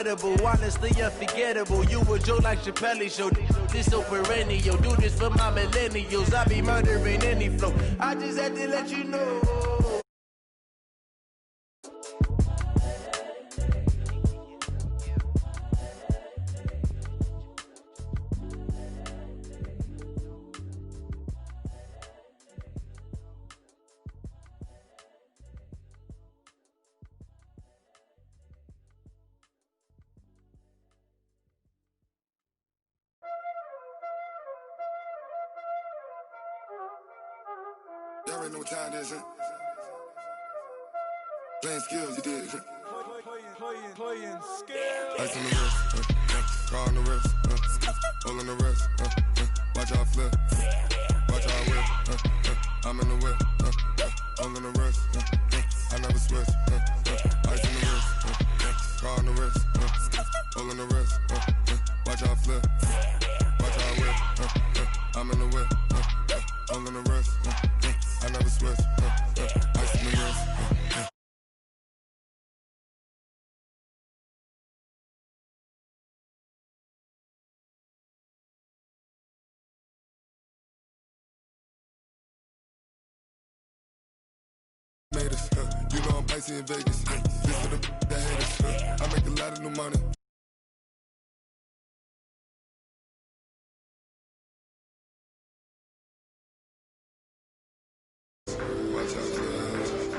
Honestly unforgettable. You a joke like Chappelle Show. This so perennial. Do this for my millennials. I be murdering any flow. I just had to let you know. Y'all already know what time it is, huh? Playing skills, you did. Playing skills. Ice on the wrist, car on the wrist, hole on the wrist, watch out flip, watch out whip, I'm in the whip, hole on the wrist, I never switch, ice on the wrist, car on the wrist, hole on the wrist, watch out flip, watch out whip, I'm in the whip, hole on the wrist, I never switch, ice on the wrist. Made us, you know I'm icy in Vegas. This for the haters. I make a lot of new money. Watch out,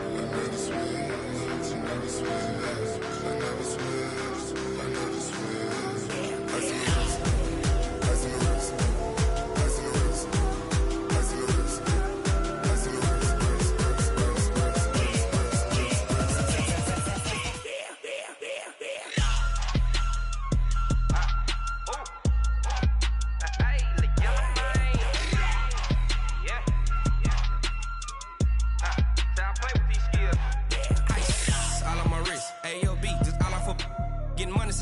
I never switch, I never switch, I never switch, I never switch. Ice in the wrist, ice in the wrist, ice in the wrist, ice in the wrist, ice in the wrist.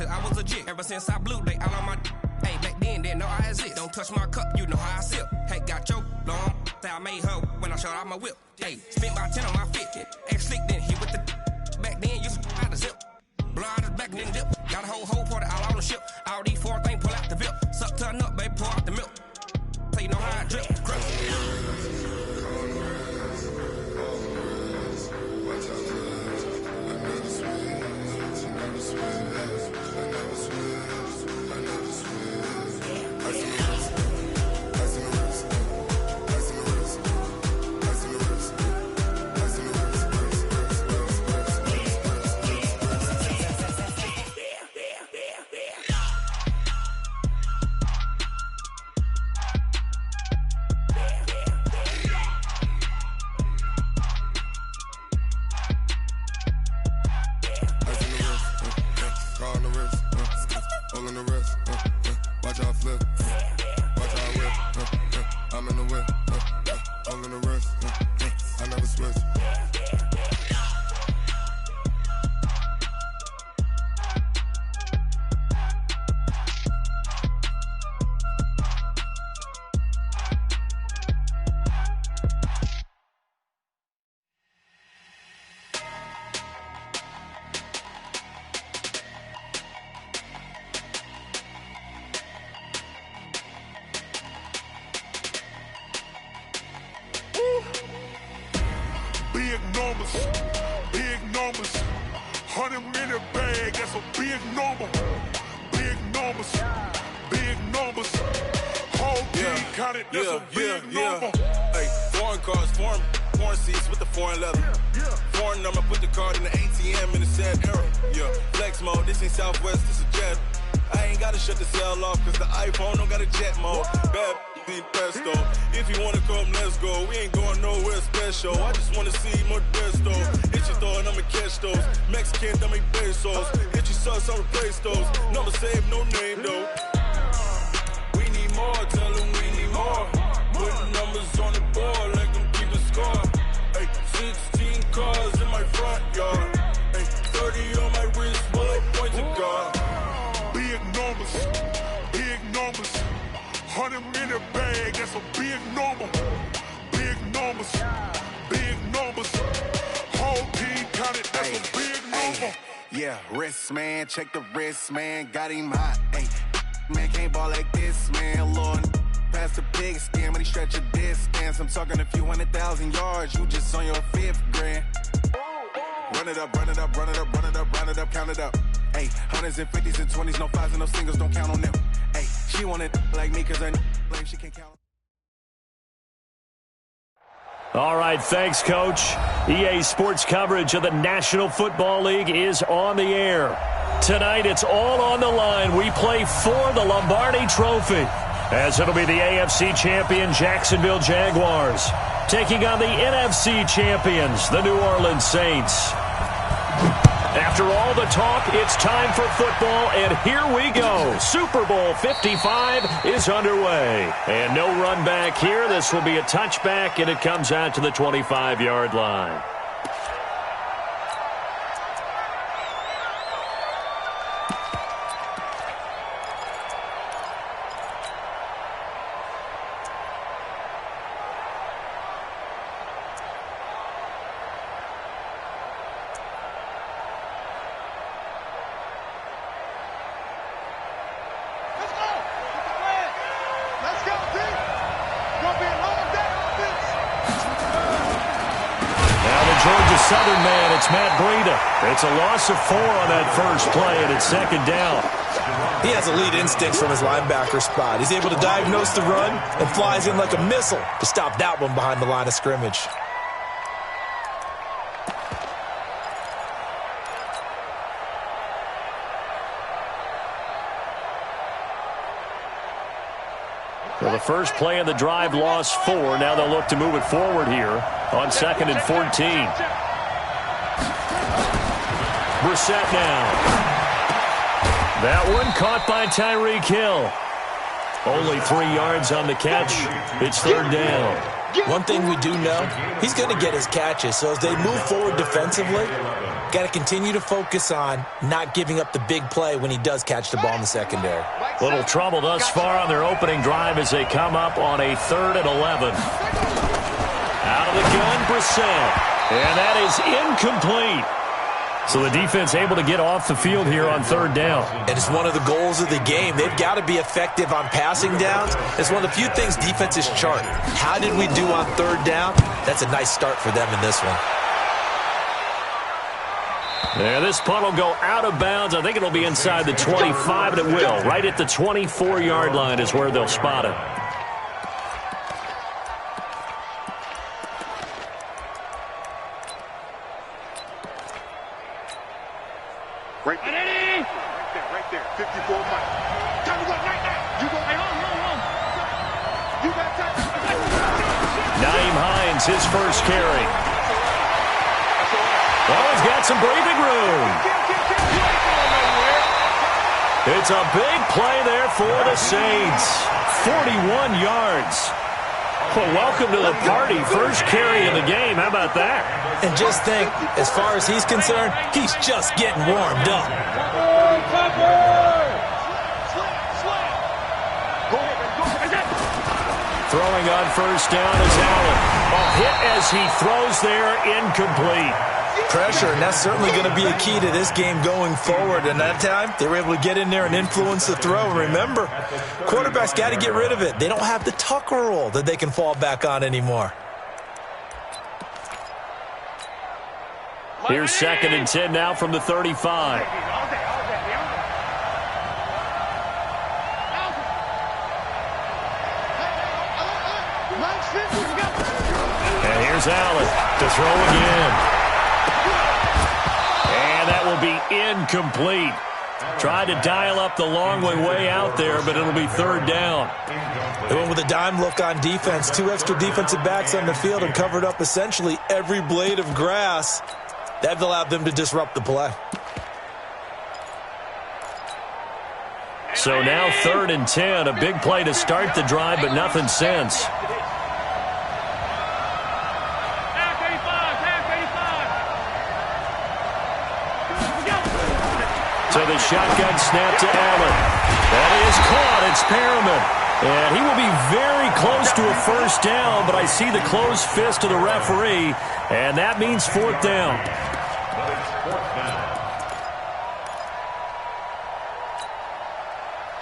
I was legit. Ever since I blew, they all on my hey, back then, didn't know I exist. Don't touch my cup, you know how I sip. Hey, got your long, say I made her when I showed out my whip. Hey, spent about 10 on my fit. Ex-slick, then hit with the back then, used to out the zip. Blow out his back and then dip. Got a whole party all on the ship. All these four things pull out the VIP. Suck, turn up, baby, pour out the milk. So you know how I drip. Crush. Big numbers, 100 in a bag, that's a big number. Big numbers, big numbers. Whole team counted, that's a big number. Hey, foreign cars, foreign seats with the foreign leather. Foreign number, put the card in the ATM in the sad era. Yeah, flex mode, this ain't Southwest, this a jet. I ain't gotta shut the cell off, cause the iPhone don't got a jet mode. Bad pesto. If you wanna come, let's go. We ain't going nowhere special. I just wanna see more pesto. Hit your throw and I'ma catch those. Mexican, I make pesos. Hit your sauce, I'll replace those. Number save, no name though. We need more, tell them we need more. Putting numbers on the board like them keeping score. Hey, 16 cars in my front yard. Hey, 30 on my wrist while I point to God. Big numbers, big numbers. 100 in a bag, that's a big number. Big numbers, big numbers. Whole team counted, that's a big number. Yeah, wrist, man, check the wrist, man, got him hot. Hey, man, can't ball like this, man, Lord. Past the pig skin, but he stretch a distance. I'm talking a few 100,000 yards, you just on your 5th grand. Run it up, run it up, run it up, run it up, run it up, count it up. Hey, hundreds and 50s and 20s, no 5s and no singles, don't count on them. Hey, she want it like me, cause her blame she can't count. All right, thanks, Coach. EA Sports coverage of the National Football League is on the air. Tonight, it's all on the line. We play for the Lombardi Trophy, as it'll be the AFC champion Jacksonville Jaguars taking on the NFC champions, the New Orleans Saints. After all the talk, it's time for football, and here we go. Super Bowl 55 is underway. And no run back here. This will be a touchback, and it comes out to the 25-yard line. Southern man, it's Matt Breida. It's a loss of 4 on that first play, and it's 2nd down. He has elite instincts from his linebacker spot. He's able to diagnose the run and flies in like a missile to stop that one behind the line of scrimmage. Well, the first play of the drive lost 4. Now they'll look to move it forward here on 2nd and 14. Brissett now. That one caught by Tyreek Hill. Only 3 yards on the catch. It's 3rd down. One thing we do know, he's going to get his catches. So as they move forward defensively, got to continue to focus on not giving up the big play when he does catch the ball in the secondary. Little trouble thus far on their opening drive as they come up on a 3rd and 11. Out of the gun, Brissett. And that is incomplete. So the defense able to get off the field here on 3rd down. And it's one of the goals of the game. They've got to be effective on passing downs. It's one of the few things defenses chart. How did we do on 3rd down? That's a nice start for them in this one. Yeah, this punt will go out of bounds. I think it'll be inside the 25, and it will. Right at the 24-yard line is where they'll spot it. Right there. 54 Mike. Time to go right now. You go. Hey, hold. You got time. Nyheim Hines, his first carry. Oh, he's got some breathing room. It's a big play there for the Saints. 41 yards. Well, welcome to the party. First carry of the game. How about that? And just think, as far as he's concerned, he's just getting warmed up. Throwing on first down is Allen. A hit as he throws there, incomplete. Pressure, and that's certainly going to be a key to this game going forward. And that time, they were able to get in there and influence the throw. Remember, quarterbacks got to get rid of it. They don't have the Tucker rule that they can fall back on anymore. Here's 2nd and 10 now from the 35. And here's Allen to throw again. And that will be incomplete. Tried to dial up the long way out there, but it'll be 3rd down. They went with a dime look on defense. 2 extra defensive backs on the field and covered up essentially every blade of grass. That allowed them to disrupt the play. So now 3rd and 10. A big play to start the drive, but nothing since. So the shotgun snap to Allen. That is caught. It's Perriman. And he will be very close to a first down, but I see the closed fist of the referee, and that means 4th down.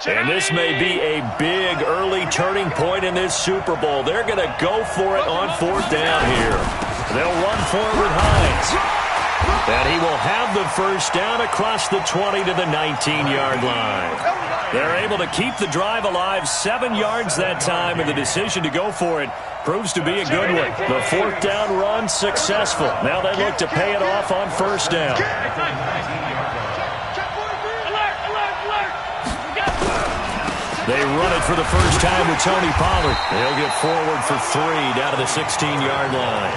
And this may be a big early turning point in this Super Bowl. They're going to go for it on 4th down here. They'll run for it with Hines. And he will have the first down across the 20 to the 19-yard line. They're able to keep the drive alive, 7 yards that time, and the decision to go for it proves to be a good one. The 4th down run successful. Now they look to pay it off on 1st down. They run it for the first time with Tony Pollard. They'll get forward for 3 down to the 16-yard line.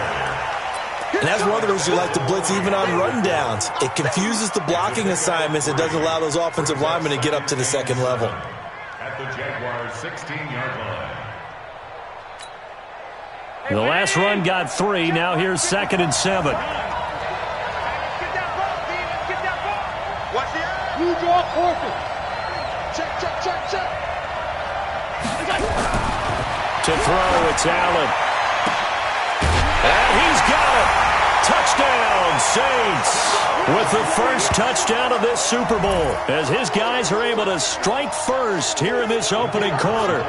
And that's one of the reasons you like to blitz even on rundowns. It confuses the blocking assignments and doesn't allow those offensive linemen to get up to the second level. At the Jaguars' 16-yard line. The last run got 3. Now here's 2nd and 7. You draw forfeit. Check. To throw, it's Allen. And he's got it. Touchdown, Saints, with the first touchdown of this Super Bowl, as his guys are able to strike first here in this opening quarter.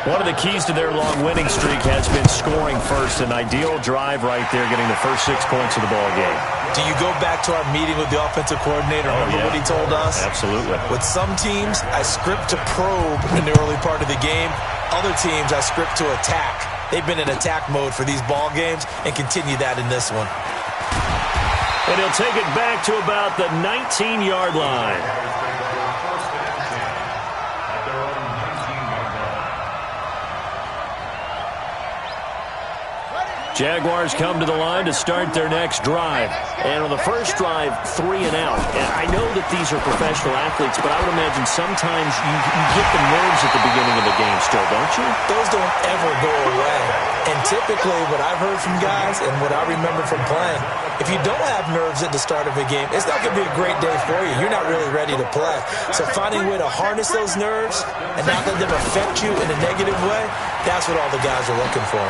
One of the keys to their long winning streak has been scoring first. An ideal drive right there, getting the first 6 points of the ball game. Do you go back to our meeting with the offensive coordinator? Remember what he told us? Absolutely. With some teams, I script to probe in the early part of the game. Other teams, I script to attack. They've been in attack mode for these ball games and continue that in this one. And he'll take it back to about the 19-yard line. Jaguars come to the line to start their next drive. And on the first drive, 3 and out. And I know that these are professional athletes, but I would imagine sometimes you get the nerves at the beginning of the game still, don't you? Those don't ever go away. And typically what I've heard from guys and what I remember from playing, if you don't have nerves at the start of a game, it's not going to be a great day for you. You're not really ready to play. So finding a way to harness those nerves and not let them affect you in a negative way, that's what all the guys are looking for.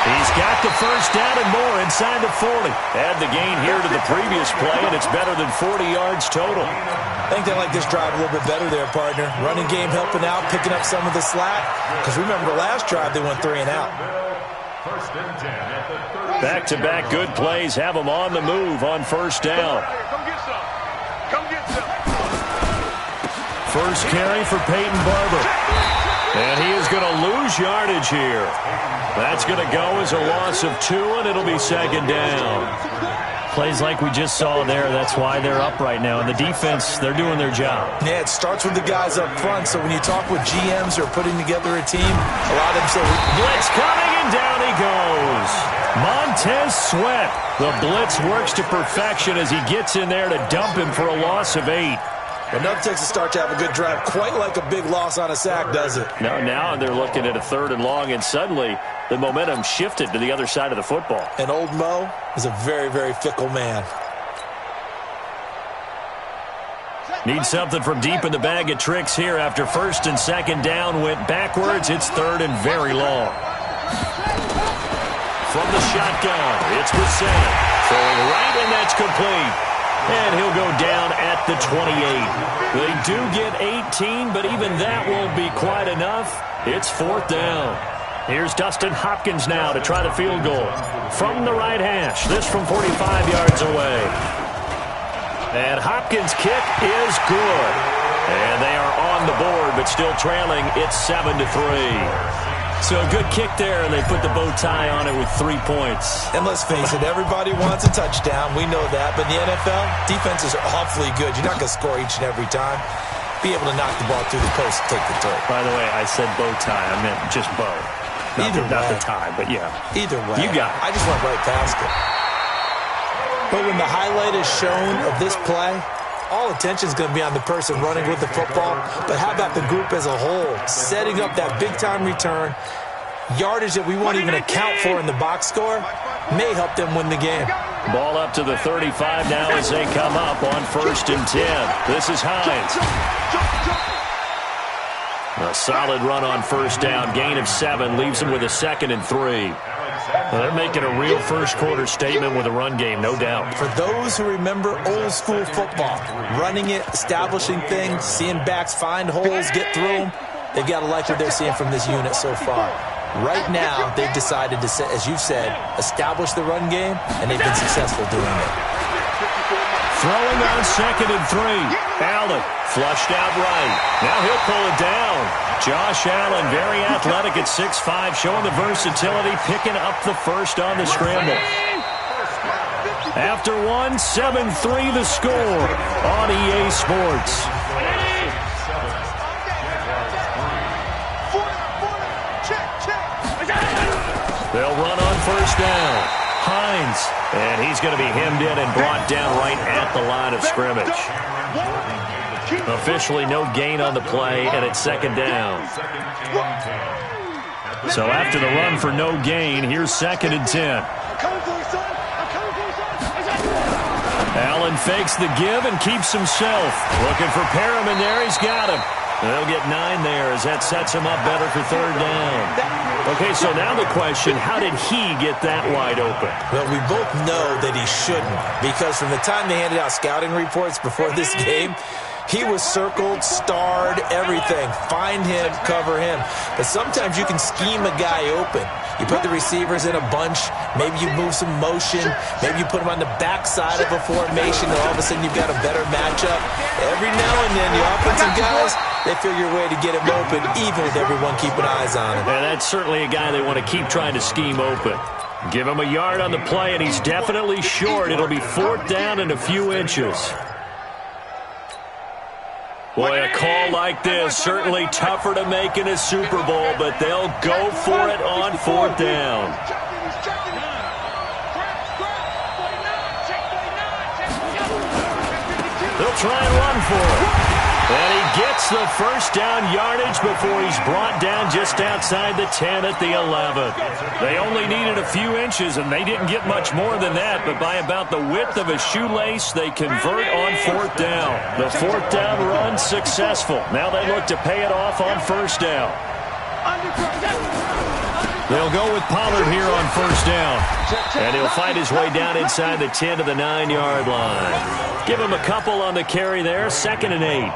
He's got the first down and more inside the 40. Add the gain here to the previous play, and it's better than 40 yards total. I think they like this drive a little bit better there, partner. Running game helping out, picking up some of the slack. Because remember, the last drive, they went 3 and out. Back-to-back good plays have them on the move on first down. Come get some. First carry for Peyton Barber. And he is going to lose yardage here. That's going to go as a loss of 2, and it'll be 2nd down. Plays like we just saw there. That's why they're up right now. And the defense, they're doing their job. Yeah, it starts with the guys up front. So when you talk with GMs who are putting together a team, a lot of them say, blitz coming, and down he goes. Montez Sweat. The blitz works to perfection as he gets in there to dump him for a loss of 8. But nothing takes a start to have a good drive quite like a big loss on a sack, does it? No, now they're looking at a 3rd and long, and suddenly the momentum shifted to the other side of the football. And old Mo is a very, very fickle man. Need something from deep in the bag of tricks here after 1st and 2nd down went backwards. It's 3rd and very long. From the shotgun, it's Brissett. Throwing right, and that's complete. And he'll go down at the 28. They do get 18, but even that won't be quite enough. It's 4th down. Here's Dustin Hopkins now to try the field goal. From the right hash, this from 45 yards away. And Hopkins' kick is good. And they are on the board, but still trailing. It's 7-3. So a good kick there, and they put the bow tie on it with 3 points. And let's face it, everybody wants a touchdown. We know that. But in the NFL, defenses are awfully good. You're not going to score each and every time. Be able to knock the ball through the post and take the throw. By the way, I said bow tie. I meant just bow. Not the tie, but yeah. Either way. You got it. I just went right past it. But when the highlight is shown of this play, all attention is going to be on the person running with the football. But how about the group as a whole? Setting up that big-time return, yardage that we won't even account for in the box score, may help them win the game. Ball up to the 35 now as they come up on 1st and 10. This is Hines. A solid run on 1st down. Gain of 7 leaves him with a 2nd and 3. Well, they're making a real first-quarter statement with a run game, no doubt. For those who remember old-school football, running it, establishing things, seeing backs find holes, get through them, they've got to like what they're seeing from this unit so far. Right now, they've decided to, as you said, establish the run game, and they've been successful doing it. Throwing on 2nd and 3. Allen flushed out right. Now he'll pull it down. Josh Allen, very athletic at 6'5", showing the versatility, picking up the first on the scramble. After 1, 7-3 the score on EA Sports. They'll run on first down. Hines, and he's going to be hemmed in and brought down right at the line of scrimmage. Officially no gain on the play, and it's 2nd down. So after the run for no gain, here's 2nd and 10. Allen fakes the give and keeps himself. Looking for Perriman there. He's got him. They'll get 9 there as that sets him up better for 3rd down. Okay, so now the question, how did he get that wide open? Well, we both know that he shouldn't, because from the time they handed out scouting reports before this game, he was circled, starred, everything. Find him, cover him. But sometimes you can scheme a guy open. You put the receivers in a bunch. Maybe you move some motion. Maybe you put them on the backside of a formation, and all of a sudden you've got a better matchup. Every now and then, the offensive guys, they figure a way to get him open, even with everyone keeping eyes on him. And that's certainly a guy they want to keep trying to scheme open. Give him a yard on the play, and he's definitely short. It'll be 4th down and a few inches. Boy, a call like this, certainly tougher to make in a Super Bowl, but they'll go for it on 4th down. They'll try and run for it. And he gets the first down yardage before he's brought down just outside the 10 at the 11. They only needed a few inches, and they didn't get much more than that, but by about the width of a shoelace, they convert on 4th down. The 4th down run successful. Now they look to pay it off on 1st down. They'll go with Pollard here on 1st down. And he'll fight his way down inside the 10 to the 9-yard line. Give him a couple on the carry there, 2nd and 8.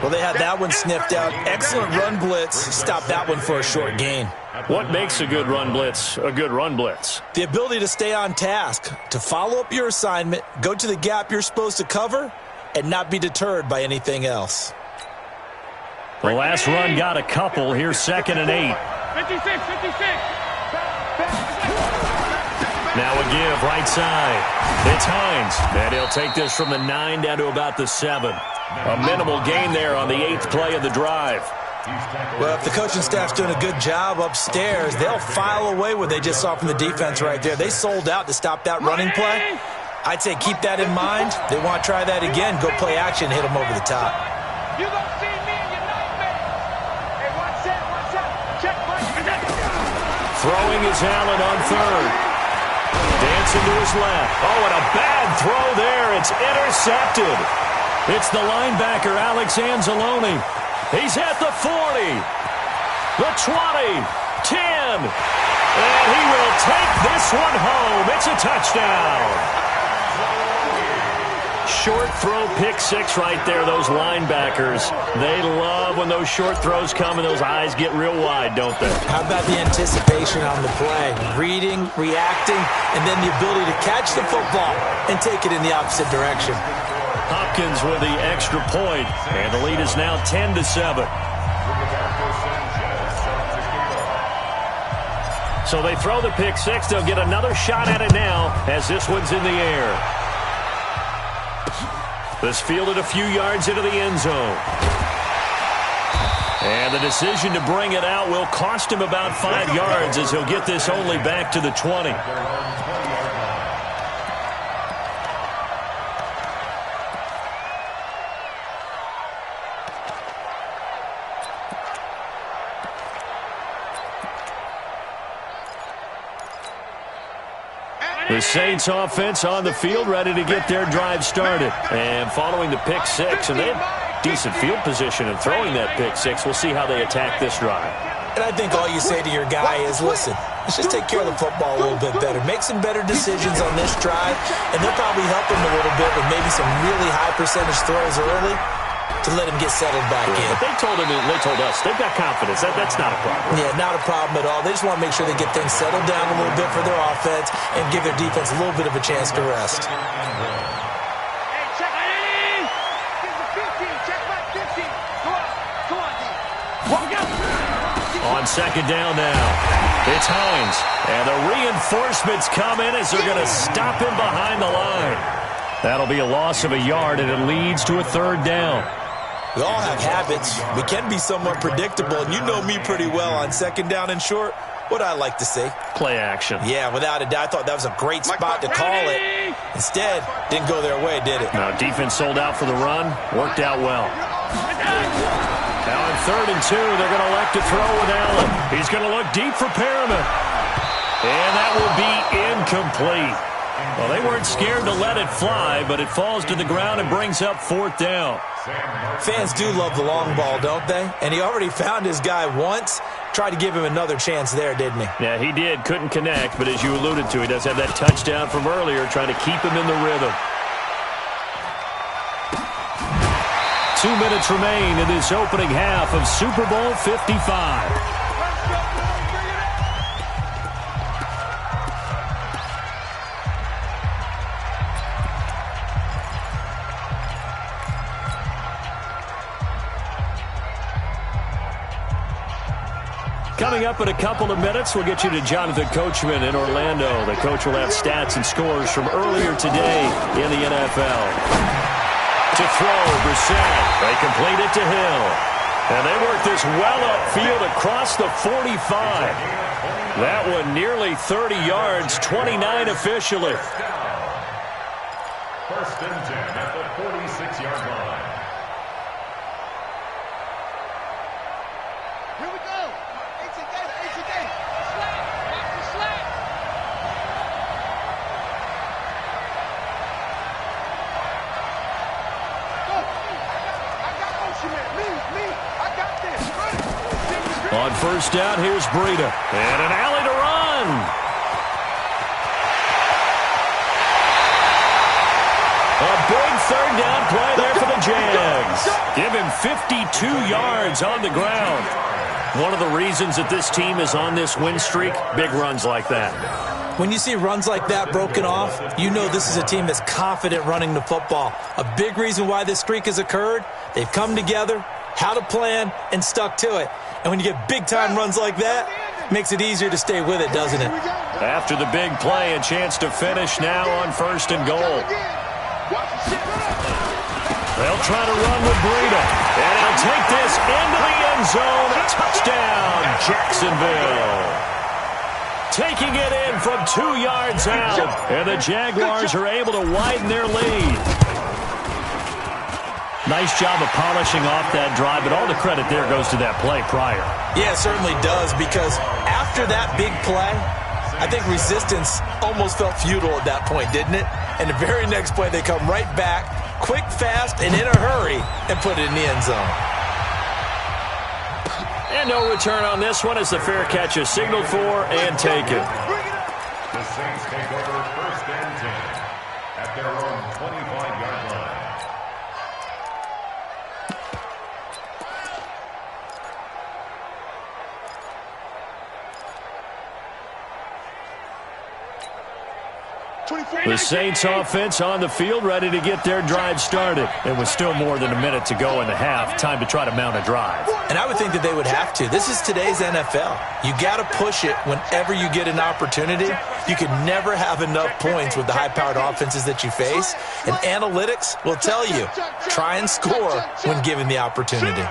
Well, they had that one sniffed out. Excellent run blitz. Stop that one for a short gain. What makes a good run blitz a good run blitz? The ability to stay on task, to follow up your assignment, go to the gap you're supposed to cover, and not be deterred by anything else. The last run got a couple. Here's 2nd and 8. 56. Now a give right side. It's Hines. And he'll take this from the 9 down to about the 7. A minimal gain there on the 8th play of the drive. Well, if the coaching staff's doing a good job upstairs, they'll file away what they just saw from the defense right there. They sold out to stop that running play. I'd say keep that in mind. They want to try that again. Go play action, hit them over the top. You gonna see me in your nightmare. Hey, watch that. Check. Throwing is Allen on 3rd. Dancing to his left. Oh, and a bad throw there. It's intercepted. It's the linebacker, Alex Anzalone. He's at the 40, the 20, 10, and he will take this one home. It's a touchdown. Short throw, pick 6 right there, those linebackers. They love when those short throws come and those eyes get real wide, don't they? How about the anticipation on the play? Reading, reacting, and then the ability to catch the football and take it in the opposite direction. Hopkins with the extra point, and the lead is now 10-7. So they throw the pick 6. They'll get another shot at it now as this one's in the air. This fielded a few yards into the end zone. And the decision to bring it out will cost him about 5 yards as he'll get this only back to the 20. The Saints offense on the field, ready to get their drive started. And following the pick 6, and they have decent field position in throwing that pick 6. We'll see how they attack this drive. And I think all you say to your guy is, listen, let's just take care of the football a little bit better. Make some better decisions on this drive, and they'll probably help him a little bit with maybe some really high percentage throws early to let him get settled back in. But they told us, they've got confidence. That's not a problem. Yeah, not a problem at all. They just want to make sure they get things settled down a little bit for their offense and give their defense a little bit of a chance to rest. On second down now, it's Hines. And the reinforcements come in as they're going to stop him behind the line. That'll be a loss of a yard, and it leads to a third down. We all have habits. We can be somewhat predictable, and you know me pretty well on second down and short. What I like to say? Play action. Yeah, without a doubt, I thought that was a great spot to call it. Instead, didn't go their way, did it? Now, defense sold out for the run. Worked out well. Now on 3rd and 2, they're going to elect to throw with Allen. He's going to look deep for Perriman. And that will be incomplete. Well, they weren't scared to let it fly, but it falls to the ground and brings up 4th down. Fans do love the long ball, don't they? And he already found his guy once. Tried to give him another chance there, didn't he? Yeah, he did. Couldn't connect, but as you alluded to, he does have that touchdown from earlier, trying to keep him in the rhythm. 2 minutes remain in this opening half of Super Bowl 55. Coming up in a couple of minutes, we'll get you to Jonathan Coachman in Orlando. The coach will have stats and scores from earlier today in the NFL. To throw, Brissett. They complete it to Hill. And they work this well upfield across the 45. That one nearly 30 yards, 29 officially. 1st and 10 at the 46-yard line. Here we go. Slant. Watch the slant. Go. I got motion man. Me. I got this. Run. On 1st down, here's Breida. And an alley to run. A big 3rd down play there for the Jags. Give him 52 yards on the ground. One of the reasons that this team is on this win streak, big runs like that. When you see runs like that broken off, you know this is a team that's confident running the football. A big reason why this streak has occurred, they've come together, had a plan, and stuck to it. And when you get big-time runs like that, it makes it easier to stay with it, doesn't it? After the big play, a chance to finish now on 1st and goal. They'll try to run with Breida. And he'll take this into the end zone. A touchdown, Jacksonville. Taking it in from 2 yards out. And the Jaguars are able to widen their lead. Nice job of polishing off that drive, but all the credit there goes to that play prior. Yeah, it certainly does, because after that big play, I think resistance almost felt futile at that point, didn't it? And the very next play, they come right back, quick, fast, and in a hurry, and put it in the end zone. And no return on this one as the fair catch is signaled for and taken. The Saints take over 1st and 10 at their own 25-yard line. The Saints offense on the field, ready to get their drive started. It was still more than a minute to go in the half. Time to try to mount a drive. And I would think that they would have to. This is today's NFL. You got to push it whenever you get an opportunity. You can never have enough points with the high-powered offenses that you face. And analytics will tell you, try and score when given the opportunity.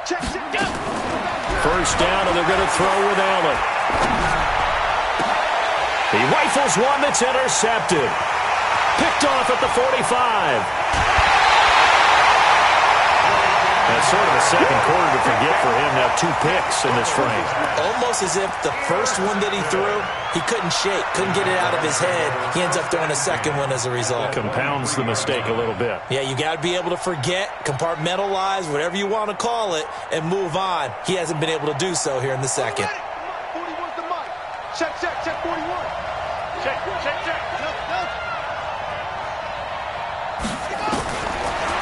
1st down, and they're going to throw with Allen. He rifles one that's intercepted. Picked off at the 45. A sort of a second quarter to forget for him. Now 2 picks in this frame. Almost as if the first one that he threw, he couldn't shake, couldn't get it out of his head. He ends up throwing a second one as a result. Compounds the mistake a little bit. Yeah, you got to be able to forget, compartmentalize, whatever you want to call it, and move on. He hasn't been able to do so here in the second. 41's the mic. Check 41. Check.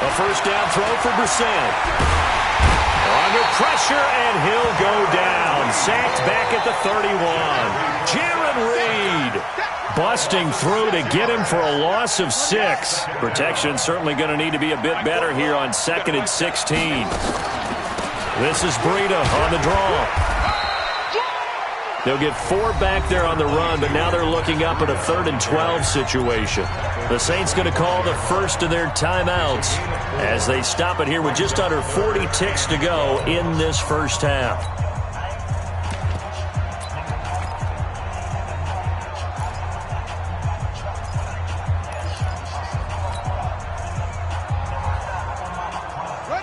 A first down throw for Brissett. Under pressure, and he'll go down. Sacked back at the 31. Jaron Reed busting through to get him for a loss of 6. Protection certainly going to need to be a bit better here on 2nd and 16. This is Breida on the draw. They'll get 4 back there on the run, but now they're looking up at a 3rd and 12 situation. The Saints going to call the first of their timeouts as they stop it here with just under 40 ticks to go in this first half.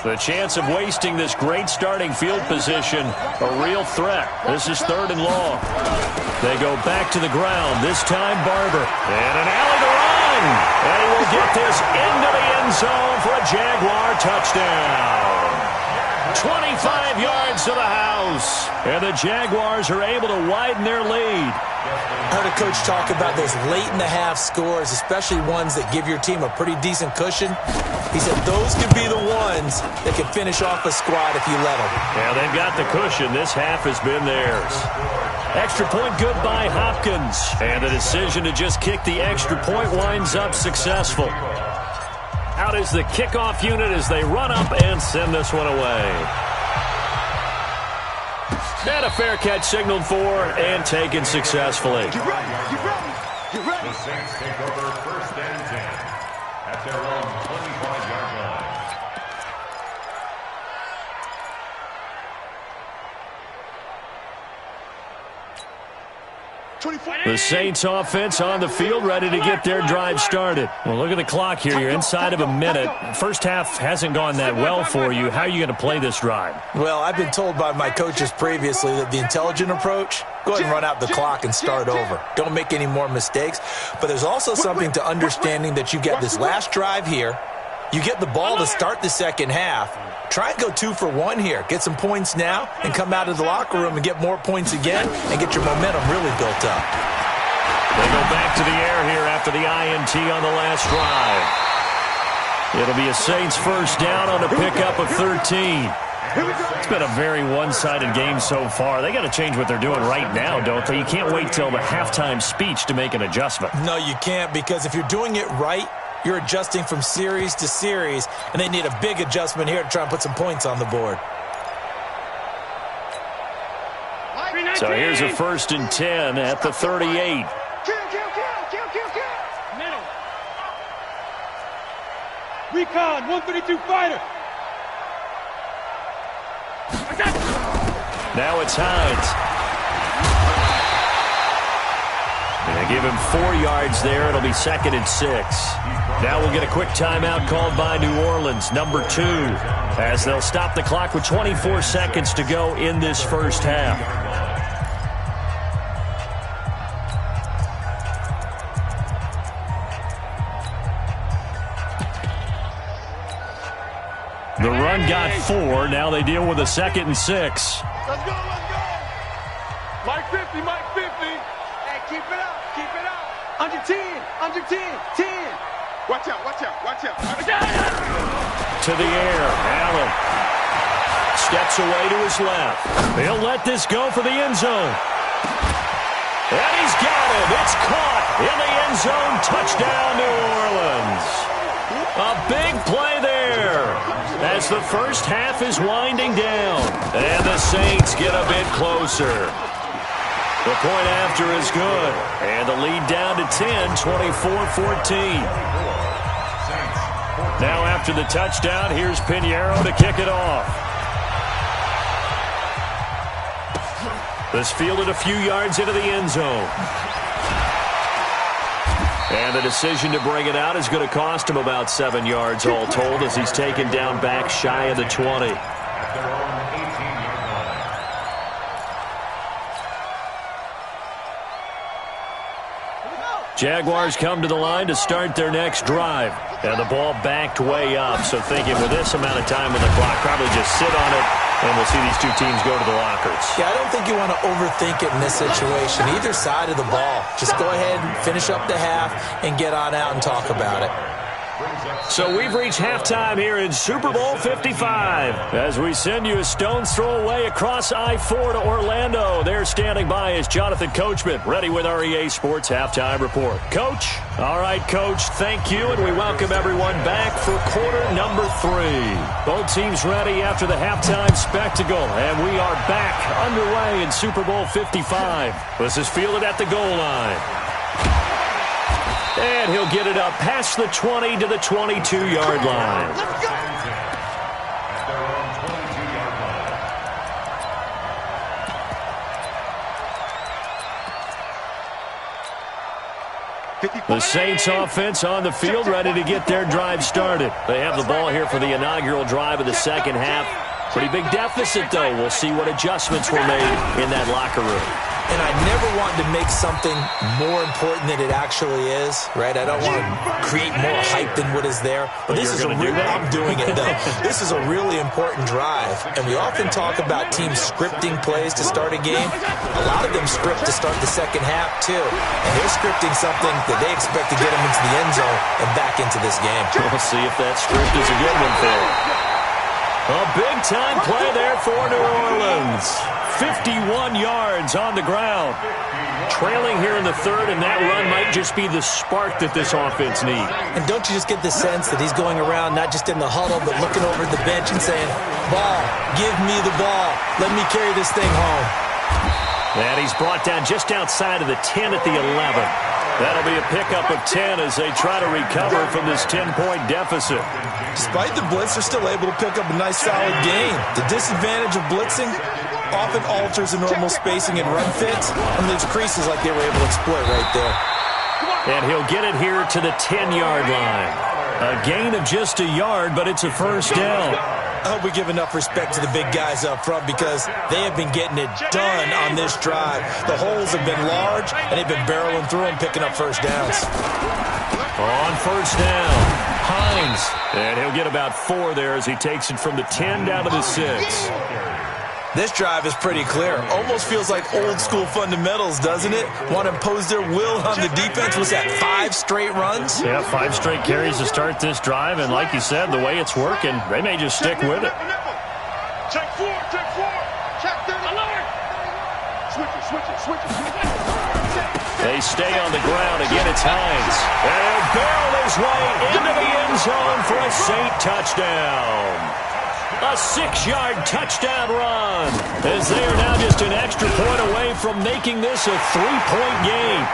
The chance of wasting this great starting field position, a real threat. This is 3rd and long. They go back to the ground, this time Barber. And an alley to run. And he will get this into the end zone for a Jaguar touchdown. 25 yards to the house. And the Jaguars are able to widen their lead. I heard a coach talk about those late-in-the-half scores, especially ones that give your team a pretty decent cushion. He said those could be the ones that can finish off a squad if you let them. Yeah, they've got the cushion. This half has been theirs. Extra point good by Hopkins. And the decision to just kick the extra point winds up successful. Out is the kickoff unit as they run up and send this one away. And a fair catch signaled for and taken successfully. Get ready. The Saints take over 1st and 10 at their own 25-yard line. The Saints offense on the field, ready to get their drive started. Well, look at the clock here. You're inside of a minute. First half hasn't gone that well for you. How are you going to play this drive? Well, I've been told by my coaches previously that the intelligent approach, go ahead and run out the clock and start over. Don't make any more mistakes. But there's also something to understanding that you get this last drive here. You get the ball to start the second half. Try and go 2 for 1 here. Get some points now and come out of the locker room and get more points again and get your momentum really built up. They go back to the air here after the INT on the last drive. It'll be a Saints first down on the pickup of 13. It's been a very one-sided game so far. They got to change what they're doing right now, don't they? You can't wait till the halftime speech to make an adjustment. No, you can't, because if you're doing it right, you're adjusting from series to series, and they need a big adjustment here to try and put some points on the board. So here's a 1st and 10 at the 38. Kill. Middle. Recon, 132 fighter. Now it's Hines. They give him 4 yards there. It'll be 2nd and 6. Now we'll get a quick timeout called by New Orleans, number 2, as they'll stop the clock with 24 seconds to go in this first half. The run got 4. Now they deal with a 2nd and 6. Let's go. Mike 50. Hey, keep it up. Under 10. 10. Watch out. To the air, Allen steps away to his left. He'll let this go for the end zone. And he's got it. It's caught in the end zone. Touchdown, New Orleans. A big play there as the first half is winding down. And the Saints get a bit closer. The point after is good. And the lead down to 10, 24-14. Now after the touchdown, here's Pinheiro to kick it off. This fielded a few yards into the end zone. And the decision to bring it out is going to cost him about 7 yards all told as he's taken down back shy of the 20. At their own 18-yard line. Jaguars come to the line to start their next drive. And the ball backed way up, so thinking with this amount of time on the clock, probably just sit on it, and we'll see these two teams go to the lockers. Yeah, I don't think you want to overthink it in this situation. Either side of the ball. Just go ahead and finish up the half and get on out and talk about it. So we've reached halftime here in Super Bowl 55. As we send you a stone's throw away across I-4 to Orlando. There standing by is Jonathan Coachman, ready with our EA Sports Halftime Report. Coach? All right, Coach, thank you, and we welcome everyone back for quarter number 3. Both teams ready after the halftime spectacle, and we are back underway in Super Bowl 55. This is fielded at the goal line. And he'll get it up past the 20 to the 22-yard line. At their own 22-yard line. The Saints offense on the field, ready to get their drive started. They have the ball here for the inaugural drive of the second half. Pretty big deficit, though. We'll see what adjustments were made in that locker room. And I never want to make something more important than it actually is, right? I don't want to create more hype than what is there. But this is I'm doing it, though. This is a really important drive. And we often talk about teams scripting plays to start a game. A lot of them script to start the second half, too. And they're scripting something that they expect to get them into the end zone and back into this game. We'll see if that script is a good one for them. A big-time play there for New Orleans. 51 yards on the ground. Trailing here in the third, and that run might just be the spark that this offense needs. And don't you just get the sense that he's going around not just in the huddle, but looking over at the bench and saying, ball, give me the ball. Let me carry this thing home. And he's brought down just outside of the 10 at the 11. That'll be a pickup of 10 as they try to recover from this 10-point deficit. Despite the blitz, they're still able to pick up a nice, solid gain. The disadvantage of blitzing often alters the normal spacing and run fits, and there's creases like they were able to exploit right there. And he'll get it here to the 10-yard line. A gain of just a yard, but it's a first down. I hope we give enough respect to the big guys up front because they have been getting it done on this drive. The holes have been large, and they've been barreling through them, picking up first downs. On first down, Hines. And he'll get about 4 there as he takes it from the 10 down to the 6. This drive is pretty clear. Almost feels like old-school fundamentals, doesn't it? Want to impose their will on the defense. Was that 5 straight runs? Yeah, 5 straight carries to start this drive. And like you said, the way it's working, they may just stick with it. Check 4, check 4. Check 30. Alert. Switch it. They stay on the ground. Again, it's Hines. And he'll barrel his way into the end zone for a Saint touchdown. A 6-yard touchdown run, as they are now just an extra point away from making this a 3-point game.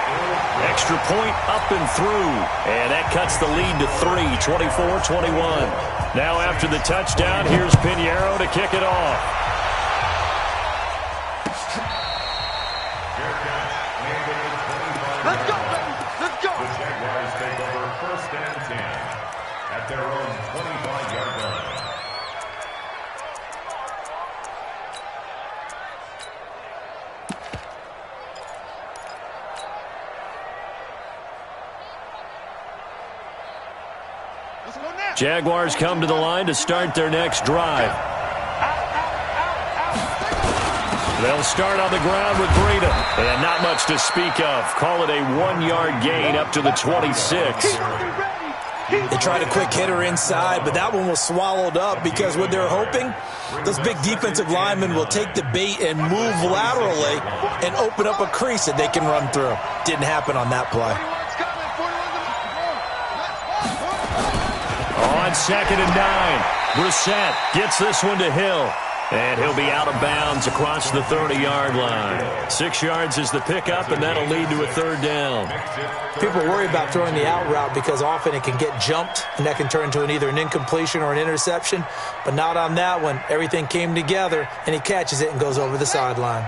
Extra point up and through, and that cuts the lead to 3, 24-21. Now after the touchdown, here's Pinheiro to kick it off. Let's go, baby. Let's go. The Jaguars take over first and 10 at their own 25-yard line. Jaguars come to the line to start their next drive. They'll start on the ground with Breida. And not much to speak of. Call it a 1-yard gain up to the 26. They tried a quick hitter inside, but that one was swallowed up because what they're hoping, those big defensive linemen will take the bait and move laterally and open up a crease that they can run through. Didn't happen on that play. On 2nd and 9, Brissett gets this one to Hill. And he'll be out of bounds across the 30-yard line. 6 yards is the pickup, and that'll lead to a 3rd down. People worry about throwing the out route because often it can get jumped, and that can turn into either an incompletion or an interception. But not on that one. Everything came together, and he catches it and goes over the sideline.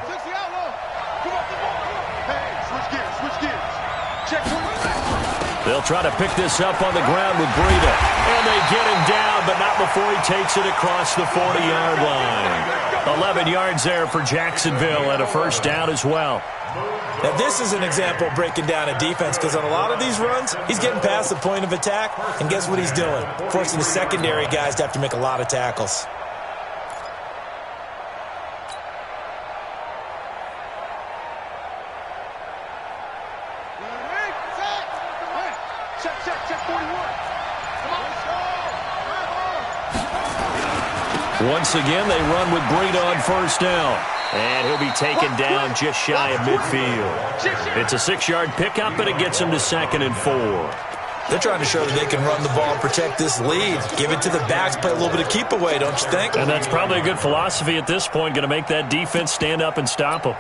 try to pick this up on the ground with Breida. And they get him down, but not before he takes it across the 40-yard line. 11 yards there for Jacksonville and a first down as well. Now, this is an example of breaking down a defense because on a lot of these runs, he's getting past the point of attack, and guess what he's doing? Forcing the secondary guys to have to make a lot of tackles. Once again, they run with Breida on first down. And he'll be taken down just shy of midfield. It's a 6-yard pickup, and it gets him to 2nd and 4. They're trying to show that they can run the ball and protect this lead. Give it to the backs, play a little bit of keep away, don't you think? And that's probably a good philosophy at this point, going to make that defense stand up and stop them.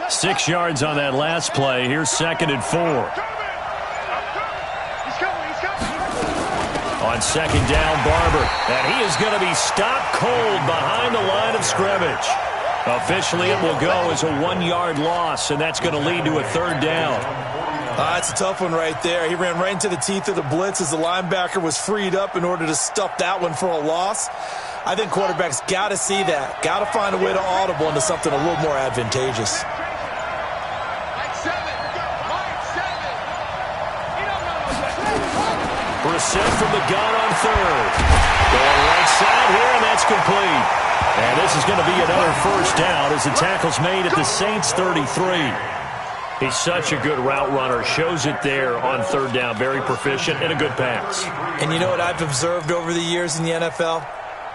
Six yards on that last play. Here's 2nd and 4. On 2nd down, Barber. And he is going to be stopped cold behind the line of scrimmage. Officially, it will go as a 1-yard loss, and that's going to lead to a 3rd down. That's a tough one right there. He ran right into the teeth of the blitz as the linebacker was freed up in order to stuff that one for a loss. I think quarterbacks got to see that. Got to find a way to audible into something a little more advantageous. Brissett from the gun on 3rd. Going right side here, and that's complete. And this is going to be another first down as the tackle's made at the Saints 33. He's such a good route runner. Shows it there on 3rd down. Very proficient and a good pass. And you know what I've observed over the years in the NFL?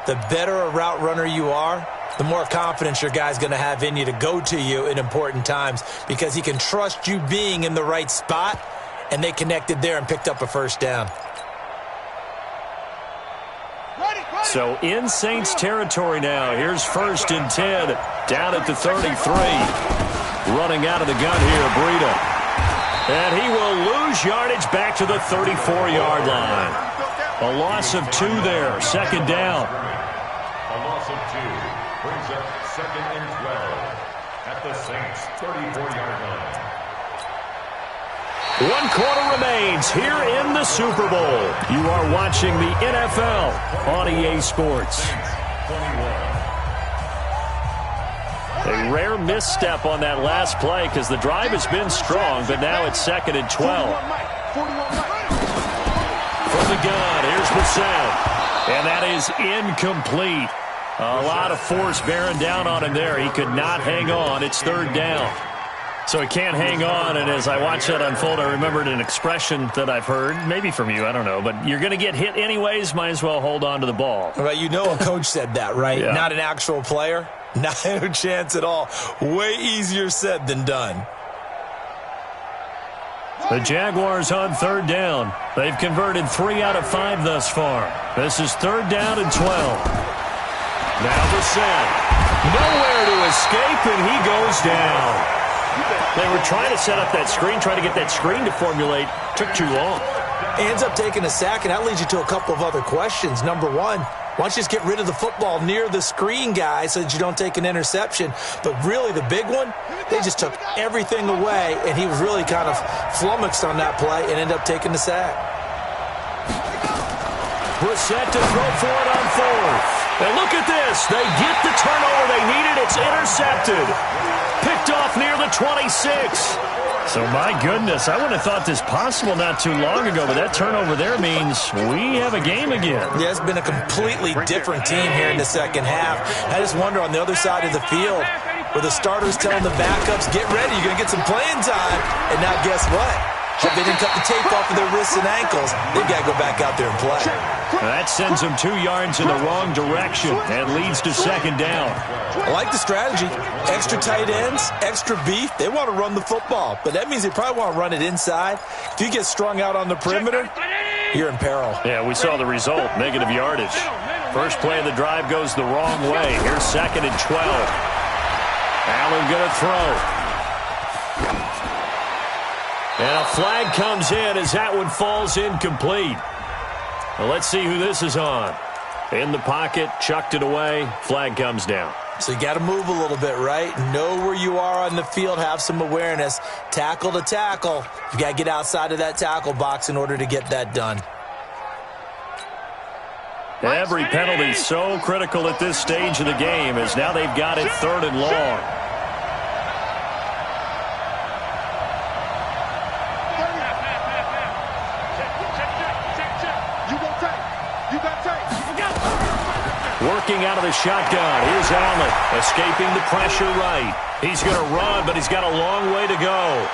The better a route runner you are, the more confidence your guy's going to have in you to go to you in important times because he can trust you being in the right spot, and they connected there and picked up a first down. So in Saints territory now. Here's 1st and 10 down at the 33. Running out of the gun here, Breida. And he will lose yardage back to the 34-yard line. A loss of 2 there. 2nd down. A loss of 2 brings up 2nd and 12 at the Saints 34-yard line. 1 quarter remains here in the Super Bowl. You are watching the NFL on EA Sports. A rare misstep on that last play because the drive has been strong, but now it's 2nd and 12. From the gun, here's Brissett. And that is incomplete. A lot of force bearing down on him there. He could not hang on. It's 3rd down. So he can't hang on, and as I watch that unfold, I remembered an expression that I've heard, maybe from you, I don't know, but you're going to get hit anyways, might as well hold on to the ball. Well, you know a coach said that, right? Yeah. Not an actual player. Not a chance at all. Way easier said than done. The Jaguars on 3rd down. They've converted 3 out of 5 thus far. This is 3rd down and 12. Now Brissett. Nowhere to escape, and he goes down. They were trying to set up that screen, trying to get that screen to formulate. Took too long. Ends up taking a sack, and that leads you to a couple of other questions. Number one, why don't you just get rid of the football near the screen guy so that you don't take an interception? But really the big one, they just took everything away, and he was really kind of flummoxed on that play and ended up taking the sack. Brissett to throw for it on 4th. And look at this. They get the turnover they needed. It's intercepted. Picked off near the 26. So, my goodness, I wouldn't have thought this possible not too long ago, but that turnover there means we have a game again. Yeah, it's been a completely different team here in the second half. I just wonder on the other side of the field, where the starters telling the backups, get ready, you're going to get some playing time. And now guess what? If they didn't cut the tape off of their wrists and ankles, they've got to go back out there and play. That sends them 2 yards in the wrong direction and leads to 2nd down. I like the strategy. Extra tight ends, extra beef. They want to run the football, but that means they probably want to run it inside. If you get strung out on the perimeter, you're in peril. Yeah, we saw the result, negative yardage. First play of the drive goes the wrong way. Here's 2nd and 12. Allen going to throw. And a flag comes in as that one falls incomplete. Well, let's see who this is on. In the pocket, chucked it away, flag comes down. So you got to move a little bit, right? Know where you are on the field, have some awareness. Tackle to tackle. You got to get outside of that tackle box in order to get that done. Every penalty so critical at this stage of the game, as now they've got it 3rd and long. Working out of the shotgun. Here's Allen, escaping the pressure right. He's going to run, but he's got a long way to go.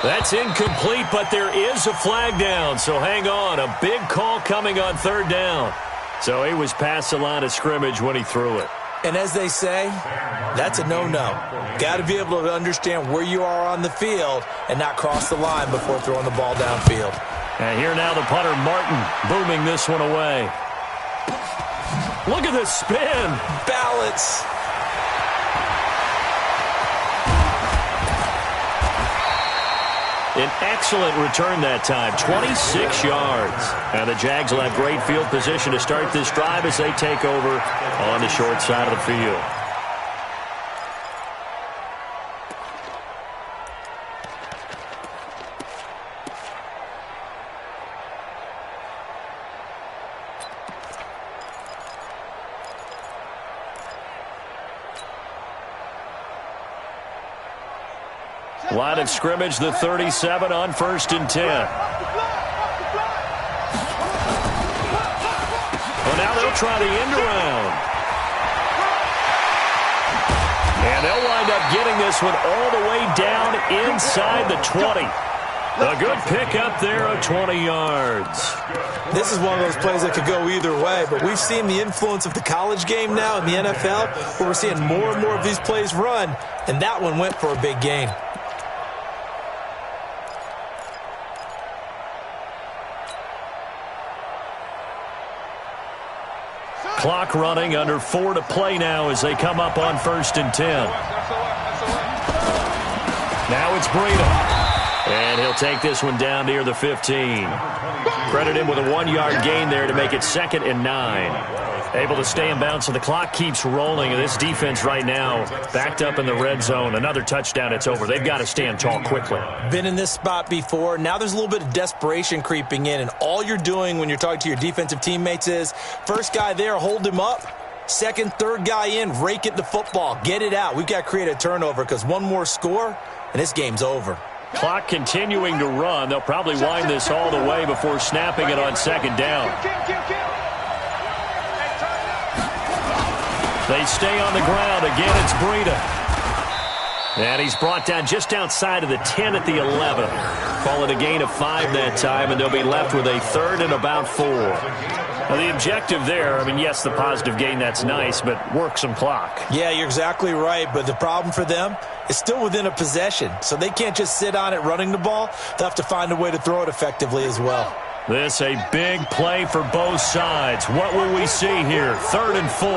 That's incomplete, but there is a flag down, so hang on. A big call coming on 3rd down. So he was past the line of scrimmage when he threw it. And as they say, that's a no-no. Got to be able to understand where you are on the field and not cross the line before throwing the ball downfield. And here now the punter, Martin, booming this one away. Look at the spin. Balance. An excellent return that time, 26 yards. And the Jags will have great field position to start this drive as they take over on the short side of the field. Line of scrimmage, the 37 on 1st and 10. Well, now they'll try the end around. And they'll wind up getting this one all the way down inside the 20. A good pick up there of 20 yards. This is one of those plays that could go either way, but we've seen the influence of the college game now in the NFL, where we're seeing more and more of these plays run, and that one went for a big gain. Clock running, under 4 to play now as they come up on 1st and 10. Now it's Breida. And he'll take this one down near the 15. Credit him with a 1-yard gain there to make it 2nd and 9. Able to stay in bounds, so the clock keeps rolling. And this defense right now backed up in the red zone. Another touchdown, it's over. They've got to stand tall quickly. Been in this spot before. Now there's a little bit of desperation creeping in. And all you're doing when you're talking to your defensive teammates is, first guy there, hold him up. Second, third guy in, rake it the football. Get it out. We've got to create a turnover because one more score, and this game's over. Clock continuing to run. They'll probably wind this all the way before snapping it on 2nd down. They stay on the ground. Again, it's Breida. And he's brought down just outside of the 10 at the 11. Call it a gain of 5 that time, and they'll be left with a 3rd and about 4. Now, the objective there, I mean, yes, the positive gain, that's nice, but work some clock. Yeah, you're exactly right, but the problem for them is still within a possession, so they can't just sit on it running the ball. They'll have to find a way to throw it effectively as well. This a big play for both sides. What will we see here? 3rd and 4.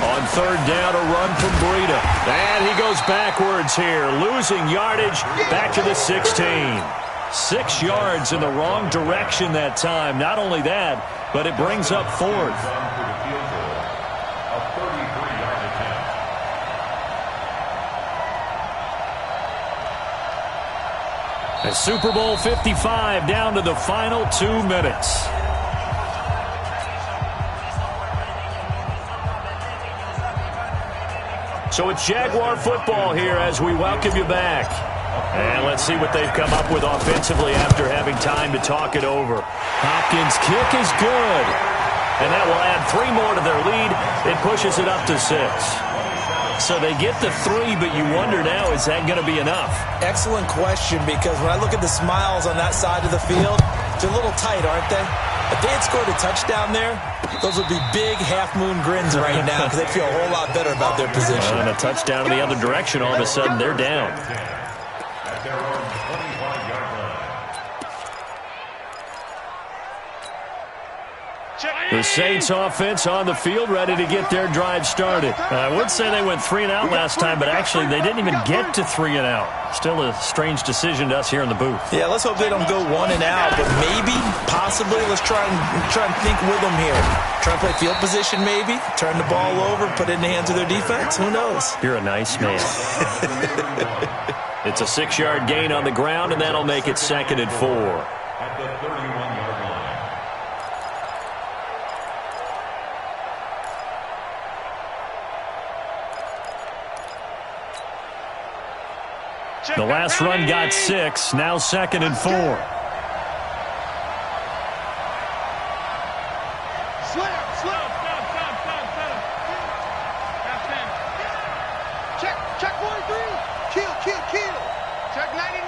On 3rd down, a run from Breida. And he goes backwards here, losing yardage back to the 16. 6 yards in the wrong direction that time. Not only that, but it brings up 4th. A Super Bowl 55 down to the final 2 minutes. So it's Jaguar football here as we welcome you back. And let's see what they've come up with offensively after having time to talk it over. Hopkins' kick is good. And that will add 3 more to their lead. It pushes it up to 6. So they get the 3, but you wonder now, is that going to be enough? Excellent question, because when I look at the smiles on that side of the field, they're a little tight, aren't they? If they had scored a touchdown there, those would be big half-moon grins right now because they feel a whole lot better about their position. And a touchdown in the other direction, all of a sudden they're down. The Saints offense on the field, ready to get their drive started. I would say they went 3 and out last time, but actually they didn't even get to 3 and out. Still a strange decision to us here in the booth. Yeah, let's hope they don't go 1 and out, but maybe, possibly, let's try and think with them here. Try and play field position maybe, turn the ball over, put it in the hands of their defense. Who knows? You're a nice man. It's a 6-yard gain on the ground, and that'll make it 2nd and 4. At the 31-yard line. The last run got 6, now 2nd and 4. Check 43. Kill. Check 99.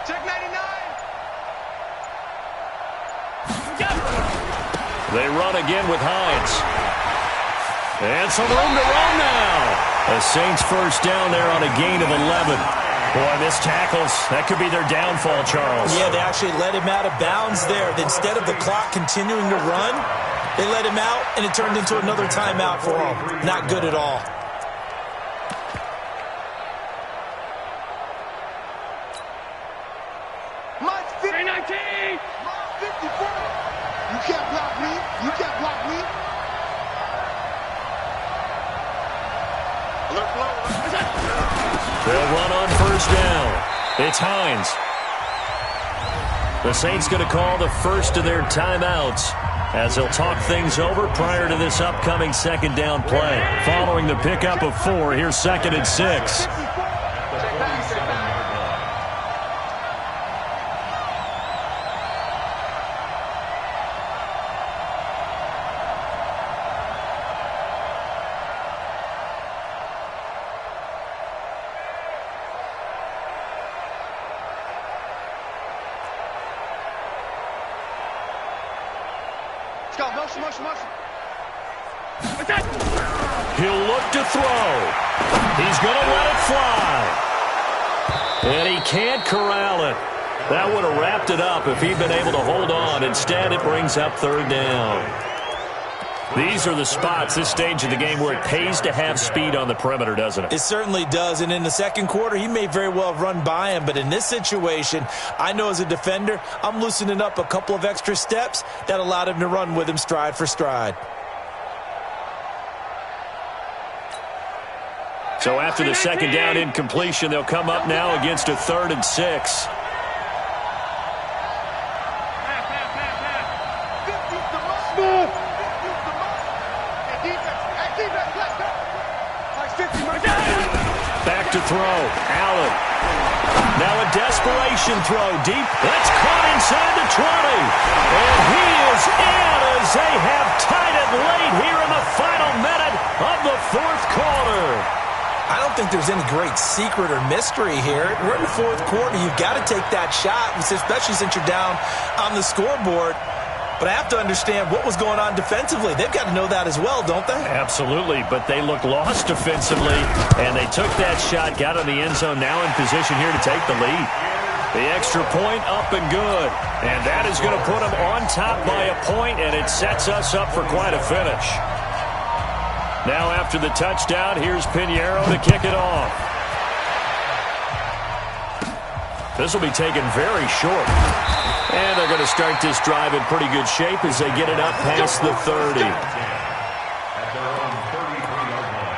Check 99. They run again with Hines. And some room to run now. The Saints first down there on a gain of 11. Boy, missed tackles. That could be their downfall, Charles. Yeah, they actually let him out of bounds there. Instead of the clock continuing to run, they let him out, and it turned into another timeout for him. Not good at all. Mine's 50. 19. Mine's 54. You can't block me. You can't block me. They'll run on first down. It's Hines. The Saints going to call the first of their timeouts as they'll talk things over prior to this upcoming 2nd down play. Following the pickup of 4, here's 2nd and 6. He'll look to throw. He's going to let it fly. And he can't corral it. That would have wrapped it up if he'd been able to hold on. Instead, it brings up 3rd down. These are the spots, this stage of the game, where it pays to have speed on the perimeter, doesn't it? It certainly does, and in the 2nd quarter, he may very well have run by him, but in this situation, I know as a defender, I'm loosening up a couple of extra steps that allowed him to run with him stride for stride. So after the 2nd down incompletion, they'll come up now against a 3rd and 6. Back to throw. Allen. Now a desperation throw deep. That's caught inside the 20. And he is in as they have tied it late here in the final minute of the 4th quarter. I don't think there's any great secret or mystery here. We're in the 4th quarter. You've got to take that shot, especially since you're down on the scoreboard. But I have to understand what was going on defensively. They've got to know that as well, don't they? Absolutely, but they look lost defensively, and they took that shot, got in the end zone, now in position here to take the lead. The extra point up and good, and that is going to put them on top by a point, and it sets us up for quite a finish. Now after the touchdown, here's Pinheiro to kick it off. This will be taken very short. And they're going to start this drive in pretty good shape as they get it up past the 30. At their own 33-yard line.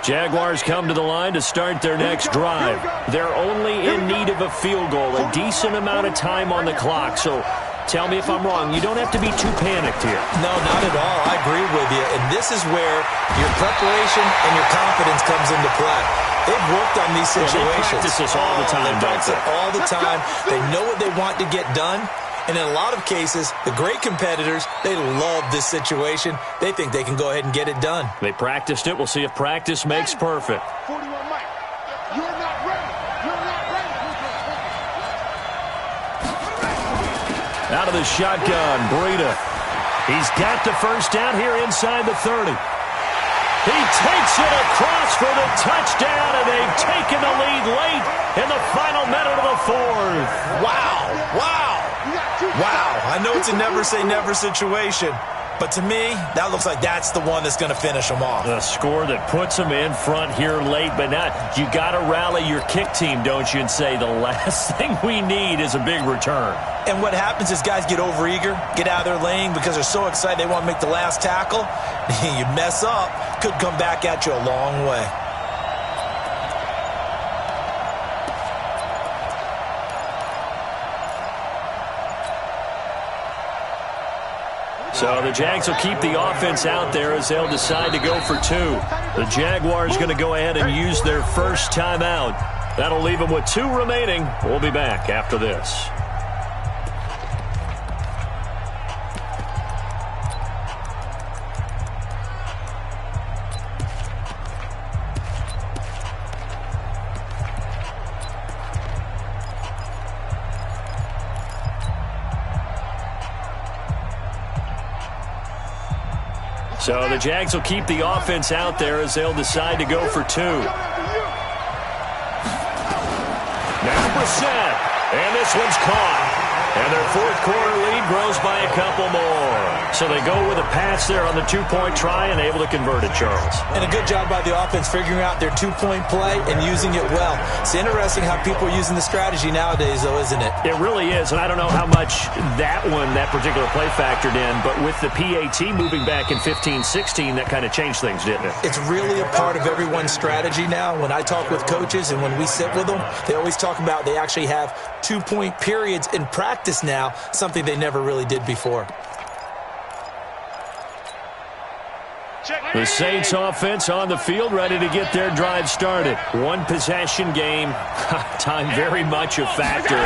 Jaguars come to the line to start their next drive. They're only in need of a field goal, a decent amount of time on the clock. So tell me if I'm wrong. You don't have to be too panicked here. No, not at all. I agree with you. And this is where your preparation and your confidence comes into play. They've worked on these situations. They practice this all the time, They practice it all the time. They know what they want to get done. And in a lot of cases, the great competitors, they love this situation. They think they can go ahead and get it done. They practiced it. We'll see if practice makes perfect. 41 Mike. You're not ready. You're not ready. Out of the shotgun, Breida. He's got the first down here inside the 30. He takes it across for the touchdown, and they've taken the lead late in the final minute of the fourth. Wow. I know it's a never say never situation, but to me, that looks like that's the one that's going to finish them off. The score that puts them in front here late, but now you got to rally your kick team, don't you, and say the last thing we need is a big return. And what happens is guys get overeager, get out of their lane because they're so excited they want to make the last tackle. You mess up, could come back at you a long way. So the Jags will keep the offense out there as they'll decide to go for 2. The Jaguars going to go ahead and use their first timeout. That'll leave them with 2 remaining. We'll be back after this. So the Jags will keep the offense out there as they'll decide to go for 2. Now Brissett, and this one's caught. And their fourth quarter lead grows by a couple more. So they go with a pass there on the 2-point try and able to convert it, Charles. And a good job by the offense figuring out their 2-point play and using it well. It's interesting how people are using the strategy nowadays, though, isn't it? It really is, and I don't know how much that particular play factored in, but with the PAT moving back in 15-16, that kind of changed things, didn't it? It's really a part of everyone's strategy now. When I talk with coaches and when we sit with them, they always talk about they actually have 2-point periods in practice now, something they never really did before. The Saints offense on the field, ready to get their drive started. 1 possession game. Time very much a factor.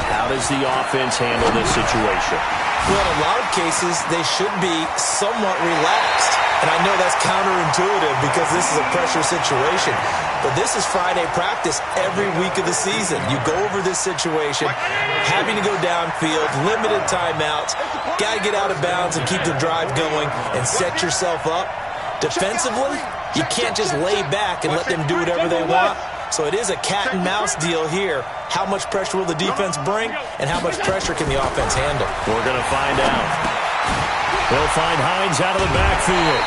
How does the offense handle this situation? Well, in a lot of cases, they should be somewhat relaxed. And I know that's counterintuitive because this is a pressure situation. But this is Friday practice every week of the season. You go over this situation, having to go downfield, limited timeouts, got to get out of bounds and keep the drive going and set yourself up. Defensively, you can't just lay back and let them do whatever they want. So it is a cat and mouse deal here. How much pressure will the defense bring and how much pressure can the offense handle? We're going to find out. They'll find Hines out of the backfield.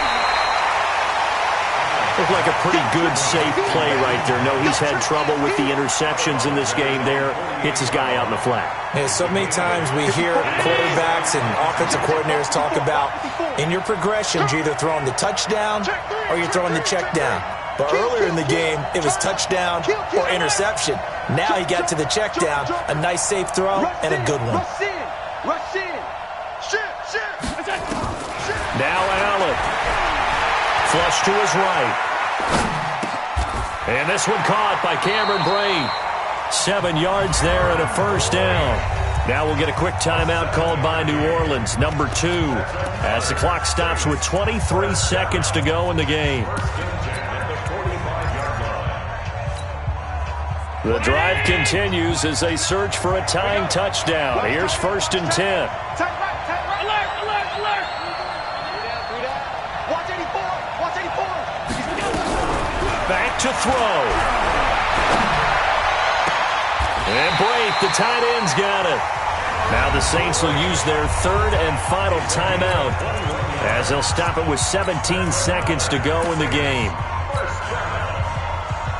Looked like a pretty good, safe play right there. No, he's had trouble with the interceptions in this game there. Hits his guy out in the flat. Yeah, so many times we hear quarterbacks and offensive coordinators talk about in your progressions, you're either throwing the touchdown or you're throwing the check down. But earlier in the game, it was touchdown or interception. Now he got to the check down, a nice safe throw and a good one. Now Allen. Flush to his right. And this one caught by Cameron Brain. 7 yards there and a first down. Now we'll get a quick timeout called by New Orleans, number 2, as the clock stops with 23 seconds to go in the game. The drive continues as they search for a tying touchdown. Here's 1st and 10. Back to throw. And Brake, the tight end's got it. Now the Saints will use their 3rd and final timeout as they'll stop it with 17 seconds to go in the game.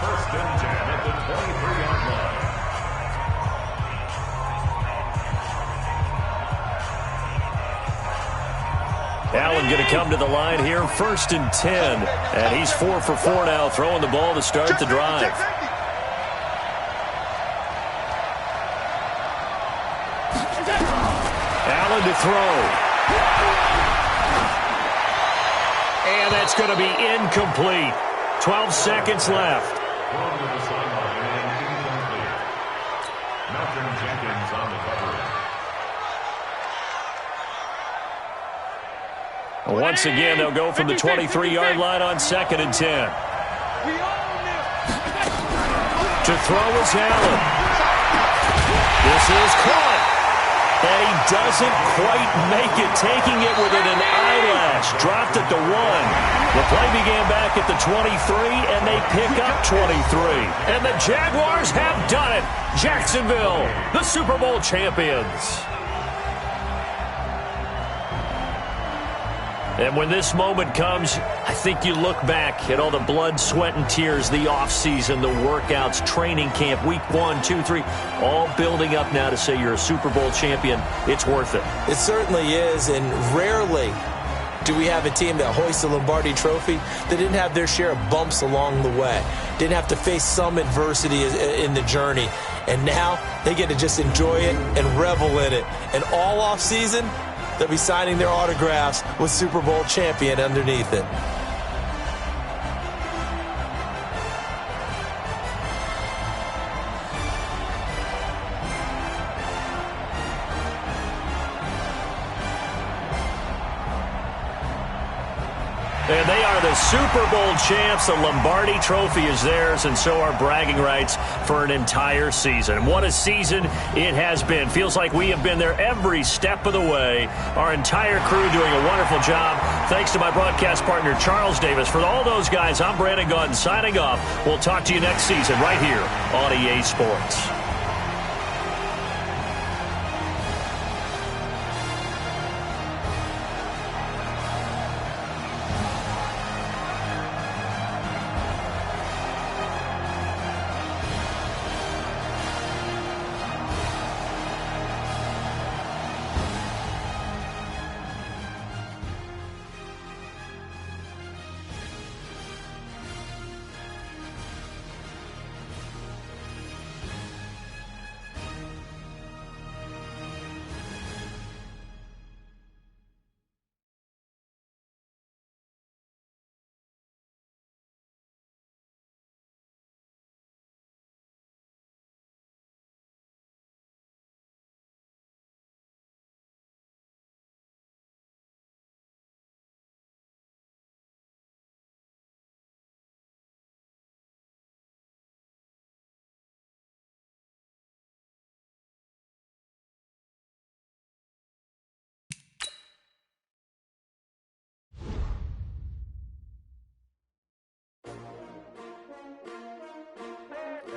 First and 10 at the 23-yard line. Allen going to come to the line here, 1st and 10. And he's 4 for 4 now, throwing the ball to start the drive. Allen to throw. And that's going to be incomplete. 12 seconds left. Jenkins on the coverage. Once again, they'll go from the 23-yard line on 2nd and 10. To throw is Allen. This is caught. And he doesn't quite make it, taking it within an eyelash. Dropped it to 1. The play began back at the 23, and they pick up 23. And the Jaguars have done it. Jacksonville, the Super Bowl champions. And when this moment comes, I think you look back at all the blood, sweat, and tears, the offseason, the workouts, training camp, week 1, 2, 3, all building up now to say you're a Super Bowl champion. It's worth it. It certainly is, and rarely do we have a team that hoists the Lombardi Trophy that didn't have their share of bumps along the way, didn't have to face some adversity in the journey, and now they get to just enjoy it and revel in it. And all offseason, they'll be signing their autographs with Super Bowl champion underneath it. And they are the Super Bowl champs. The Lombardi Trophy is theirs, and so are bragging rights for an entire season. What a season it has been. Feels like we have been there every step of the way. Our entire crew doing a wonderful job. Thanks to my broadcast partner, Charles Davis. For all those guys, I'm Brandon Gaudin signing off. We'll talk to you next season right here on EA Sports.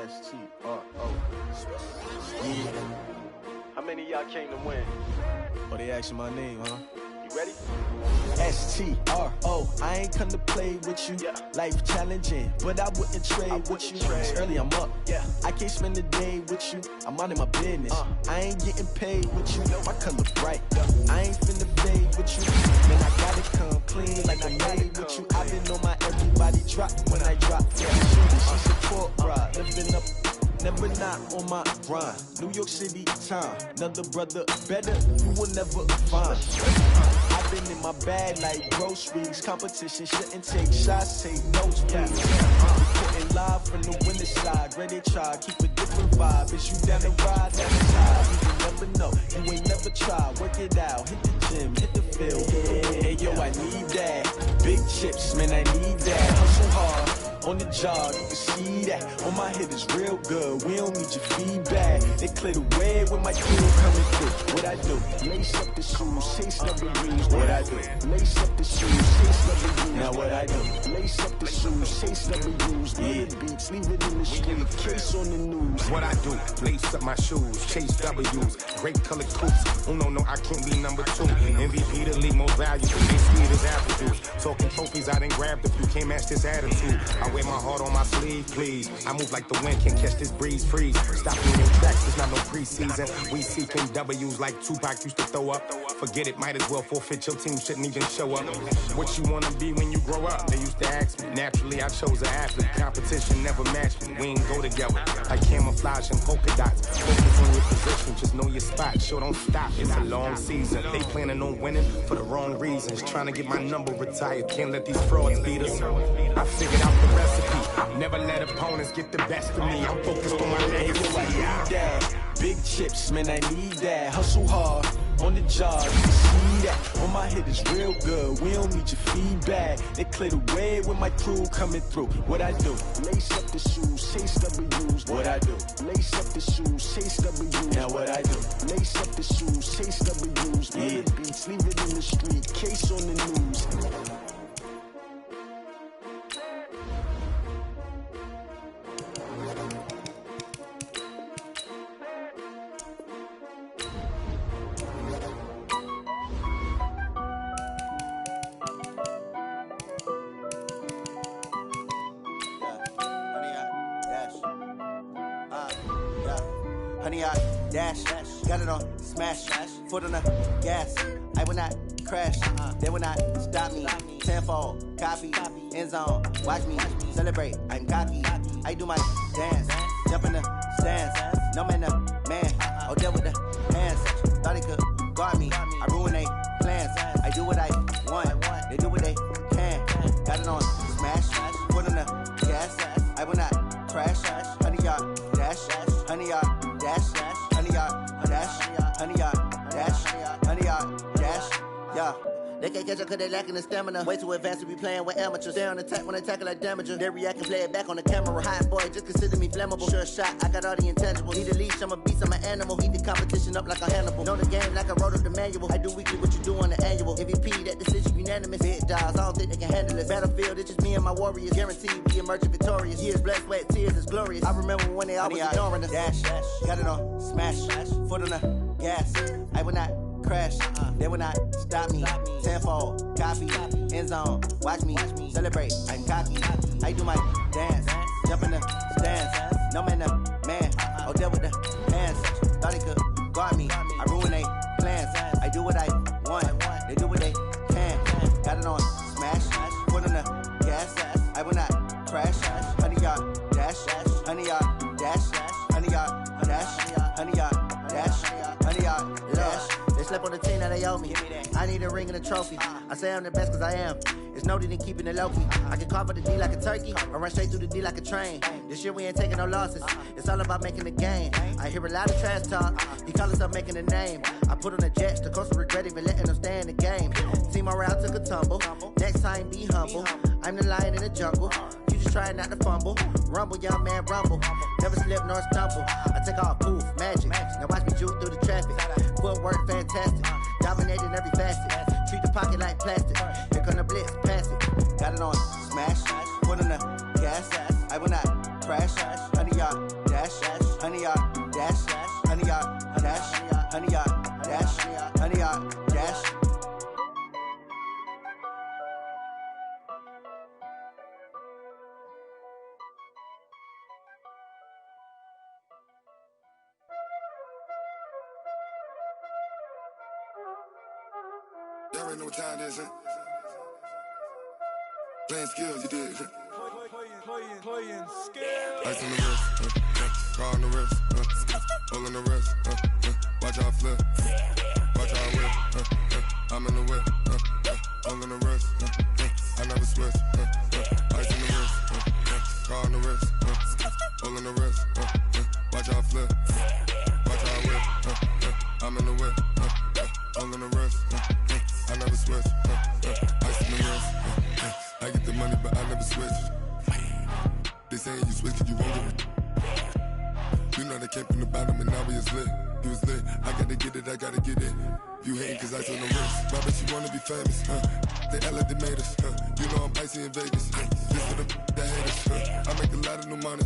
S-T-R-O. How many of y'all came to win? Oh, they asking my name, huh? You ready? S-T-R-O. I ain't come to play with you. Yeah. Life challenging, but I wouldn't trade with you. It's early, I'm up. Yeah. I can't spend the day with you. I'm out of my business. I ain't getting paid with you. My color bright. I ain't finna fade with you. Man, I gotta come clean like I'm made with you. I've been on my everybody drop when I drop. Yeah, she support ride. Living up. Never not on my grind. New York City time. Another brother better, you will never find. I've been in my bag like groceries. Competition shouldn't take shots, take notes, please. Putting live from the winter side. Ready to try, keep a different vibe. Is you down the ride, down the side? You never know, you ain't never tried. Work it out, hit the gym, hit the field. Hey yo, I need that. Big chips, man, I need that. Hustle hard. On the job, you can see that. On my head is real good. We don't need your feedback. They clear the way when my crew coming through. What I do? Lace up the shoes, chase W's. What I do? Lace up the shoes, chase W's. Now what I do? Lace up the shoes, chase W's. Yeah, beats, leave it in the street. Case on the news. What I do? Lace up my shoes, chase W's. Great colored coops. Oh no, I can't be number 2. MVP the league, most valuable. They sweet as apple juice. Talking trophies, I didn't grab the few. Can't match this attitude. I wear my heart on my sleeve, please. I move like the wind, can't catch this breeze, freeze. Stop in your tracks, it's not no preseason. We seeking W's like Tupac used to throw up. Forget it, might as well forfeit. Your team shouldn't even show up. What you wanna be when you grow up? They used to ask me. Naturally, I chose an athlete. Competition never matched me. We ain't go together. Like camouflage and polka dots. Focus on your position, just know your spot. Sure, don't stop. It's a long season. They planning on winning for the wrong reasons. Trying to get my number retired. Can't let these frauds beat us. I figured out the recipe. Never let opponents get the best of me. I'm focused on my legacy. I need that. Big chips, man, I need that. Hustle hard. on the job. You can see that on my head is real good. We don't need your feedback. They clear the way with my crew coming through. What I do? Lace up the shoes, chase W's. What I do? Lace up the shoes, chase W's. Now what I do? Lace up the shoes, chase W's. Yeah. Beats, leave it in the street, case on the news. Honey, I dash, got it on smash, foot on the gas. I will not crash, they will not stop me. Tenfold, copy, end zone, watch me celebrate. I'm cocky, I do my dance, jump in the stands. No man, man, oh there with the hands. Thought he could guard me, I ruin they plans. I do what I want, they do what they can. Got it on smash, foot on the gas. I will not crash, honey, y'all dash, honey, y'all. Dash, honey, y'all, dash, honey, y'all, dash, honey, y'all, dash, yeah. They can't catch up cause they lacking the stamina. Way too advanced to be playing with amateurs. Stay on attack when I tackle like damager. They react and play it back on the camera. Hot boy, just consider me flammable. Sure shot, I got all the intangibles. Need a leash, I'm a beast, I'm an animal. Eat the competition up like a Hannibal. Know the game like I wrote up the manual. I do weekly what you do on the annual. MVP, that decision unanimous. Big dogs, I don't think they can handle it. Battlefield, it's just me and my warriors. Guaranteed we emerging victorious. Years, blood, sweat, tears, is glorious. I remember when they always ignoring us. Dash, got it on smash, foot on the gas. I will not crash, they will not stop me. Tenfold, copy, end zone, watch me celebrate. I'm cocky, I do my dance, jump in the stands. No man, man, oh there with the hands. Thought he could guard me, I ruin they plans. I do what I want, they do what they can. Got it on smash, foot on the gas. I will not crash, honey y'all dash, honey y'all dash, honey y'all dash, honey y'all dash, honey y'all dash. They slept on the team that they owe me. I need a ring and a trophy. I say I'm the best cause I am. It's noted in keeping it low-key. I can carve up the D like a turkey or run straight through the D like a train. This year we ain't taking no losses. It's all about making the game. I hear a lot of trash talk. He call himself making a name. I put on the Jets. The coach will regret even letting them stay in the game. Team morale took a tumble. Next time be humble. I'm the lion in the jungle. You just try not to fumble. Rumble, young man, rumble. Never slip nor stumble. I take off, poof, magic. Now watch me juke through the traffic. Footwork fantastic. Dominating every facet. Treat the pocket like plastic. Here come the blitz, pass it. Got it on smash. Foot on the gas. I will not crash. Honey, y'all dash. Honey, y'all dash. Honey, y'all dash. Honey, y'all dash. Honey, y'all dash. Y'all already know what time it is, huh? Playing skills, you did. Playing skills. Ice on the wrist, car on the wrist, hole on the wrist, watch how I flip, watch how I whip, I'm in the whip, hole on the wrist, I never switch, ice on the wrist, car on the wrist, hole on the wrist, watch how I flip, watch how I whip, I'm in the whip, hole on the wrist, I never switch, ice on the wrist, I get the money but I never switch. They saying you switch cause you won't get it. You know they came from the bottom and now we is lit. You was lit, I gotta get it, I gotta get it. You hating cause ice on the wrist. Why bet you wanna be famous, They LA they made us, You know I'm icy in Vegas, This for the that hate us, I make a lot of new money,